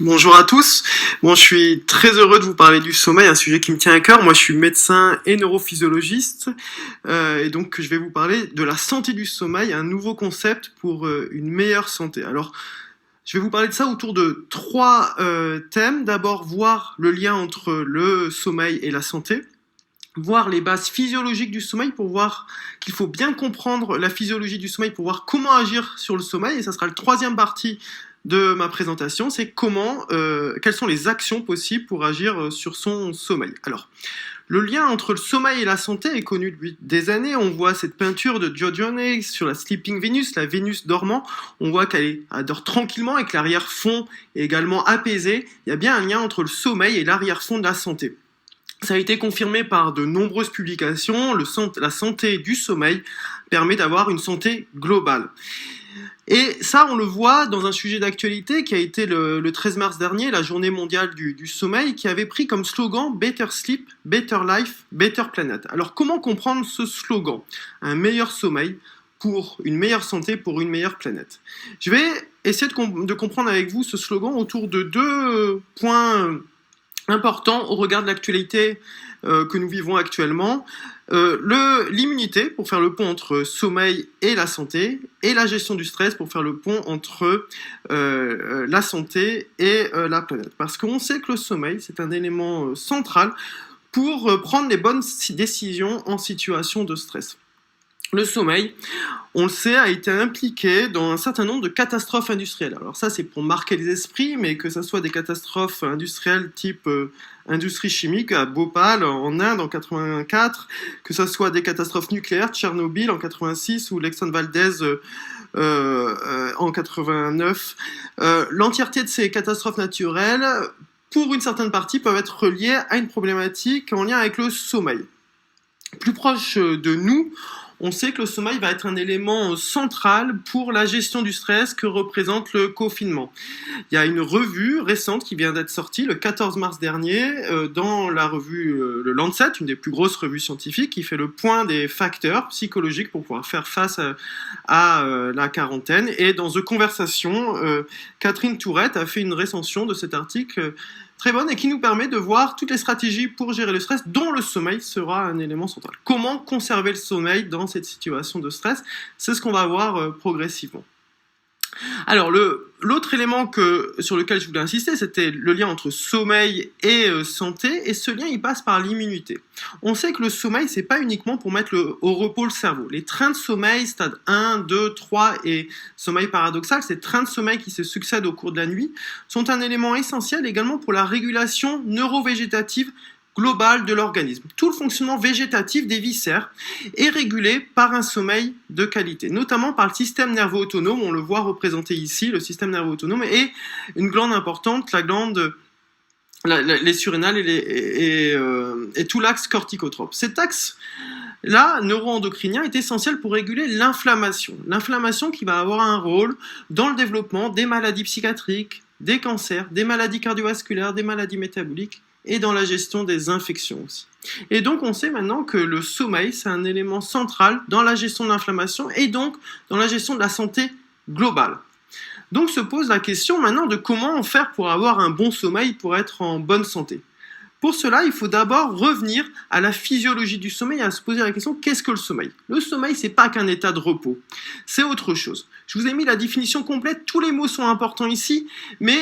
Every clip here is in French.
Bonjour à tous. Bon, je suis très heureux de vous parler du sommeil, un sujet qui me tient à cœur. Moi, je suis médecin et neurophysiologiste, et donc je vais vous parler de la santé du sommeil, un nouveau concept pour une meilleure santé. Alors, je vais vous parler de ça autour de trois thèmes. D'abord, voir le lien entre le sommeil et la santé. Voir les bases physiologiques du sommeil pour voir qu'il faut bien comprendre la physiologie du sommeil pour voir comment agir sur le sommeil. Et ça sera le troisième partie de ma présentation, c'est quelles sont les actions possibles pour agir sur son sommeil. Alors, le lien entre le sommeil et la santé est connu depuis des années. On voit cette peinture de Giorgione sur la Sleeping Venus, la Vénus dormant. On voit qu'elle dort tranquillement et que l'arrière-fond est également apaisé. Il y a bien un lien entre le sommeil et l'arrière-fond de la santé. Ça a été confirmé par de nombreuses publications. La santé du sommeil permet d'avoir une santé globale. Et ça, on le voit dans un sujet d'actualité qui a été le 13 mars dernier, la journée mondiale du sommeil, qui avait pris comme slogan « Better Sleep, Better Life, Better Planet ». Alors, comment comprendre ce slogan ? Un meilleur sommeil pour une meilleure santé, pour une meilleure planète. Je vais essayer de comprendre avec vous ce slogan autour de deux points important au regard de l'actualité que nous vivons actuellement. L'immunité, pour faire le pont entre sommeil et la santé, et la gestion du stress, pour faire le pont entre la santé et la planète. Parce qu'on sait que le sommeil, c'est un élément central pour prendre les bonnes décisions en situation de stress. Le sommeil, on le sait, a été impliqué dans un certain nombre de catastrophes industrielles. Alors ça, c'est pour marquer les esprits, mais que ce soit des catastrophes industrielles type industrie chimique à Bhopal en Inde en 84, que ce soit des catastrophes nucléaires, Tchernobyl en 86 ou l'Exxon Valdez en 89. L'entièreté de ces catastrophes naturelles, pour une certaine partie, peuvent être reliées à une problématique en lien avec le sommeil. Plus proche de nous, on sait que le sommeil va être un élément central pour la gestion du stress que représente le confinement. Il y a une revue récente qui vient d'être sortie le 14 mars dernier dans la revue le Lancet, une des plus grosses revues scientifiques, qui fait le point des facteurs psychologiques pour pouvoir faire face à la quarantaine. Et dans The Conversation, Catherine Tourette a fait une recension de cet article très bonne et qui nous permet de voir toutes les stratégies pour gérer le stress, dont le sommeil sera un élément central. Comment conserver le sommeil dans cette situation de stress ? C'est ce qu'on va voir progressivement. Alors, l'autre élément sur lequel je voulais insister, c'était le lien entre sommeil et santé, et ce lien, il passe par l'immunité. On sait que le sommeil, c'est pas uniquement pour mettre au repos le cerveau. Les trains de sommeil, stade 1, 2, 3 et sommeil paradoxal, ces trains de sommeil qui se succèdent au cours de la nuit, sont un élément essentiel également pour la régulation neurovégétative globale de l'organisme. Tout le fonctionnement végétatif des viscères est régulé par un sommeil de qualité, notamment par le système nerveux autonome. On le voit représenté ici, le système nerveux autonome, et une glande importante, la glande, les surrénales et tout l'axe corticotrope. Cet axe-là, neuroendocrinien, est essentiel pour réguler l'inflammation. L'inflammation qui va avoir un rôle dans le développement des maladies psychiatriques, des cancers, des maladies cardiovasculaires, des maladies métaboliques, et dans la gestion des infections aussi. Et donc on sait maintenant que le sommeil, c'est un élément central dans la gestion de l'inflammation et donc dans la gestion de la santé globale. Donc se pose la question maintenant de comment faire pour avoir un bon sommeil, pour être en bonne santé. Pour cela, il faut d'abord revenir à la physiologie du sommeil et à se poser la question, qu'est-ce que le sommeil ? Le sommeil, c'est pas qu'un état de repos, c'est autre chose. Je vous ai mis la définition complète, tous les mots sont importants ici, mais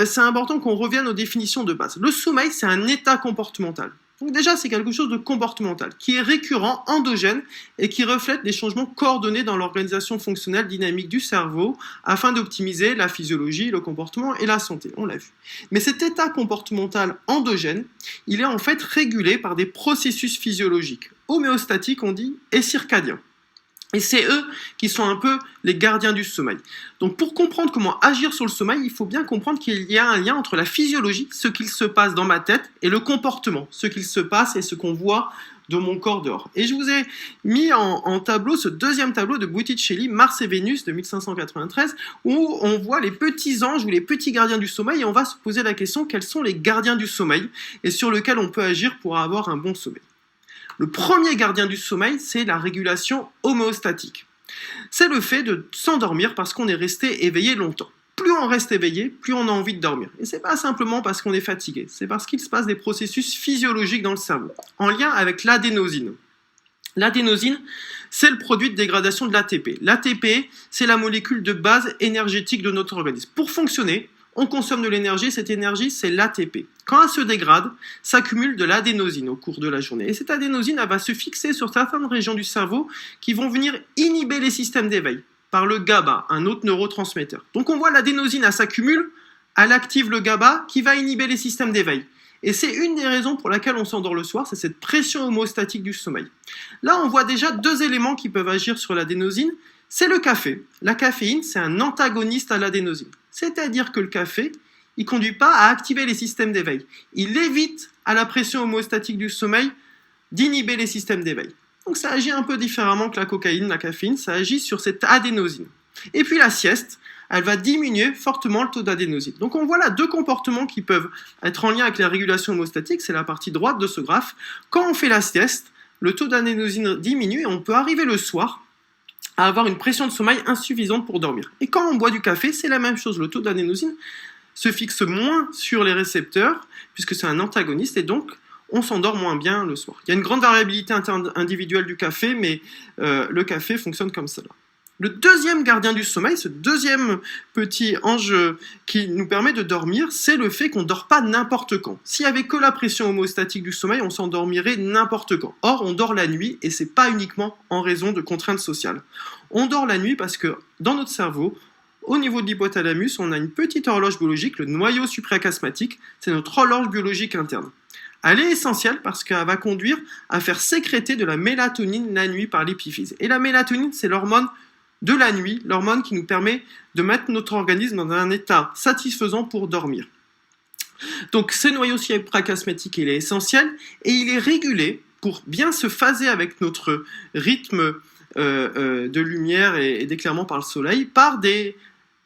c'est important qu'on revienne aux définitions de base. Le sommeil, c'est un état comportemental. Donc déjà, c'est quelque chose de comportemental, qui est récurrent, endogène, et qui reflète des changements coordonnés dans l'organisation fonctionnelle dynamique du cerveau, afin d'optimiser la physiologie, le comportement et la santé, on l'a vu. Mais cet état comportemental endogène, il est en fait régulé par des processus physiologiques, homéostatiques on dit, et circadiens. Et c'est eux qui sont un peu les gardiens du sommeil. Donc pour comprendre comment agir sur le sommeil, il faut bien comprendre qu'il y a un lien entre la physiologie, ce qu'il se passe dans ma tête, et le comportement, ce qu'il se passe et ce qu'on voit de mon corps dehors. Et je vous ai mis en tableau ce deuxième tableau de Botticelli, Mars et Vénus de 1593, où on voit les petits anges ou les petits gardiens du sommeil, et on va se poser la question, quels sont les gardiens du sommeil, et sur lesquels on peut agir pour avoir un bon sommeil. Le premier gardien du sommeil, c'est la régulation homéostatique. C'est le fait de s'endormir parce qu'on est resté éveillé longtemps. Plus on reste éveillé, plus on a envie de dormir. Et c'est pas simplement parce qu'on est fatigué, c'est parce qu'il se passe des processus physiologiques dans le cerveau, en lien avec l'adénosine. L'adénosine, c'est le produit de dégradation de l'ATP. L'ATP, c'est la molécule de base énergétique de notre organisme. Pour fonctionner, on consomme de l'énergie, cette énergie, c'est l'ATP. Quand elle se dégrade, s'accumule de l'adénosine au cours de la journée. Et cette adénosine, elle va se fixer sur certaines régions du cerveau qui vont venir inhiber les systèmes d'éveil par le GABA, un autre neurotransmetteur. Donc on voit l'adénosine, elle s'accumule, elle active le GABA qui va inhiber les systèmes d'éveil. Et c'est une des raisons pour laquelle on s'endort le soir, c'est cette pression homéostatique du sommeil. Là, on voit déjà deux éléments qui peuvent agir sur l'adénosine. C'est le café. La caféine, c'est un antagoniste à l'adénosine. C'est-à-dire que le café, il ne conduit pas à activer les systèmes d'éveil. Il évite à la pression homéostatique du sommeil d'inhiber les systèmes d'éveil. Donc ça agit un peu différemment que la cocaïne, la caféine, ça agit sur cette adénosine. Et puis la sieste, elle va diminuer fortement le taux d'adénosine. Donc on voit là deux comportements qui peuvent être en lien avec la régulation homéostatique, c'est la partie droite de ce graphe. Quand on fait la sieste, le taux d'adénosine diminue et on peut arriver le soir à avoir une pression de sommeil insuffisante pour dormir. Et quand on boit du café, c'est la même chose, le taux d'adénosine se fixe moins sur les récepteurs, puisque c'est un antagoniste, et donc on s'endort moins bien le soir. Il y a une grande variabilité individuelle du café, mais le café fonctionne comme cela. Le deuxième gardien du sommeil, ce deuxième petit ange qui nous permet de dormir, c'est le fait qu'on ne dort pas n'importe quand. S'il n'y avait que la pression homéostatique du sommeil, on s'endormirait n'importe quand. Or, on dort la nuit et ce n'est pas uniquement en raison de contraintes sociales. On dort la nuit parce que dans notre cerveau, au niveau de l'hypothalamus, on a une petite horloge biologique, le noyau suprachiasmatique, c'est notre horloge biologique interne. Elle est essentielle parce qu'elle va conduire à faire sécréter de la mélatonine la nuit par l'épiphyse. Et la mélatonine, c'est l'hormone de la nuit, l'hormone qui nous permet de mettre notre organisme dans un état satisfaisant pour dormir. Donc ce noyau suprachiasmatique, il est essentiel et il est régulé pour bien se phaser avec notre rythme de lumière et d'éclairement par le soleil par des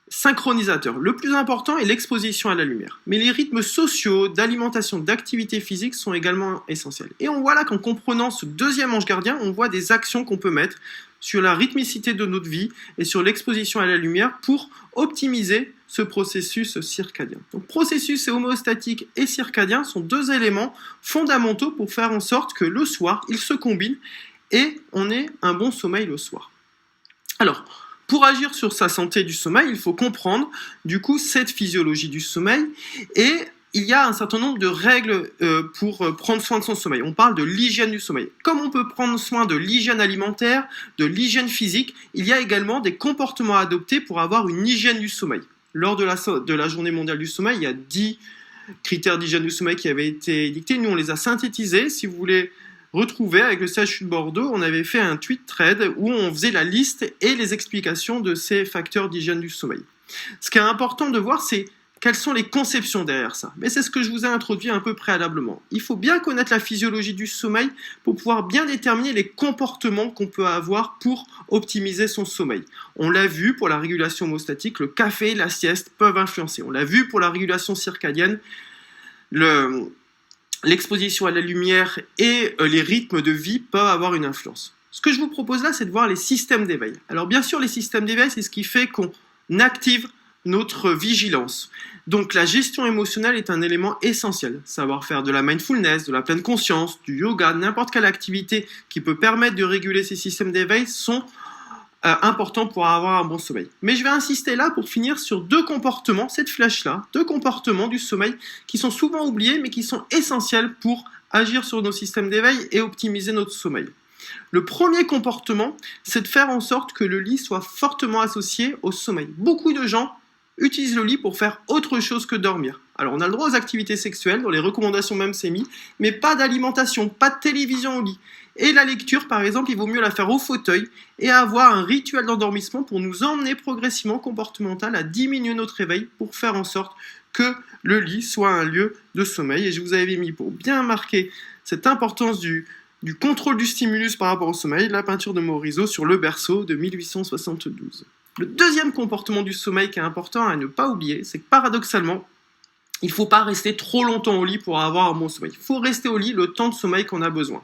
synchronisateurs. Le plus important est l'exposition à la lumière. Mais les rythmes sociaux, d'alimentation, d'activité physique sont également essentiels. Et on voit là qu'en comprenant ce deuxième ange gardien, on voit des actions qu'on peut mettre sur la rythmicité de notre vie et sur l'exposition à la lumière pour optimiser ce processus circadien. Donc processus homéostatique et circadien sont deux éléments fondamentaux pour faire en sorte que le soir, ils se combinent et on ait un bon sommeil le soir. Alors, pour agir sur sa santé du sommeil, il faut comprendre du coup cette physiologie du sommeil et il y a un certain nombre de règles pour prendre soin de son sommeil. On parle de l'hygiène du sommeil. Comme on peut prendre soin de l'hygiène alimentaire, de l'hygiène physique, il y a également des comportements à adopter pour avoir une hygiène du sommeil. Lors de la journée mondiale du sommeil, il y a 10 critères d'hygiène du sommeil qui avaient été dictés. Nous, on les a synthétisés. Si vous voulez retrouver avec le CHU de Bordeaux, on avait fait un tweet thread où on faisait la liste et les explications de ces facteurs d'hygiène du sommeil. Ce qui est important de voir, c'est quelles sont les conceptions derrière ça. Mais c'est ce que je vous ai introduit un peu préalablement. Il faut bien connaître la physiologie du sommeil pour pouvoir bien déterminer les comportements qu'on peut avoir pour optimiser son sommeil. On l'a vu pour la régulation homéostatique, le café, la sieste peuvent influencer. On l'a vu pour la régulation circadienne, l'exposition à la lumière et les rythmes de vie peuvent avoir une influence. Ce que je vous propose là, c'est de voir les systèmes d'éveil. Alors bien sûr, les systèmes d'éveil, c'est ce qui fait qu'on active notre vigilance. Donc la gestion émotionnelle est un élément essentiel. Savoir faire de la mindfulness, de la pleine conscience, du yoga, n'importe quelle activité qui peut permettre de réguler ces systèmes d'éveil sont importants pour avoir un bon sommeil. Mais je vais insister là pour finir sur deux comportements, cette flèche-là, deux comportements du sommeil qui sont souvent oubliés mais qui sont essentiels pour agir sur nos systèmes d'éveil et optimiser notre sommeil. Le premier comportement, c'est de faire en sorte que le lit soit fortement associé au sommeil. Beaucoup de gens utilisent le lit pour faire autre chose que dormir. Alors on a le droit aux activités sexuelles, dans les recommandations même c'est mis, mais pas d'alimentation, pas de télévision au lit. Et la lecture par exemple, il vaut mieux la faire au fauteuil et avoir un rituel d'endormissement pour nous emmener progressivement comportemental à diminuer notre réveil pour faire en sorte que le lit soit un lieu de sommeil. Et je vous avais mis pour bien marquer cette importance du contrôle du stimulus par rapport au sommeil, la peinture de Morisot sur Le Berceau de 1872. Le deuxième comportement du sommeil qui est important à ne pas oublier, c'est que paradoxalement, il ne faut pas rester trop longtemps au lit pour avoir un bon sommeil. Il faut rester au lit le temps de sommeil qu'on a besoin.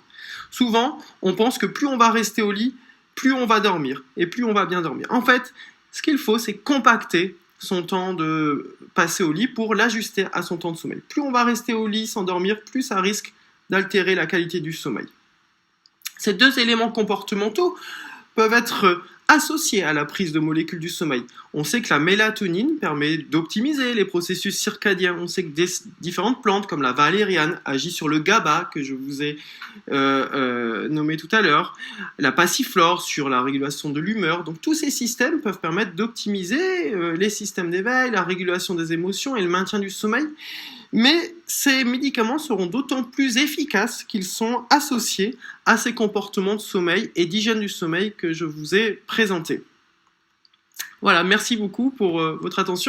Souvent, on pense que plus on va rester au lit, plus on va dormir et plus on va bien dormir. En fait, ce qu'il faut, c'est compacter son temps de passer au lit pour l'ajuster à son temps de sommeil. Plus on va rester au lit sans dormir, plus ça risque d'altérer la qualité du sommeil. Ces deux éléments comportementaux peuvent être associés à la prise de molécules du sommeil. On sait que la mélatonine permet d'optimiser les processus circadiens. On sait que différentes plantes comme la valériane agissent sur le GABA que je vous ai nommé tout à l'heure, la passiflore sur la régulation de l'humeur. Donc tous ces systèmes peuvent permettre d'optimiser les systèmes d'éveil, la régulation des émotions et le maintien du sommeil. Mais ces médicaments seront d'autant plus efficaces qu'ils sont associés à ces comportements de sommeil et d'hygiène du sommeil que je vous ai présentés. Voilà, merci beaucoup pour votre attention.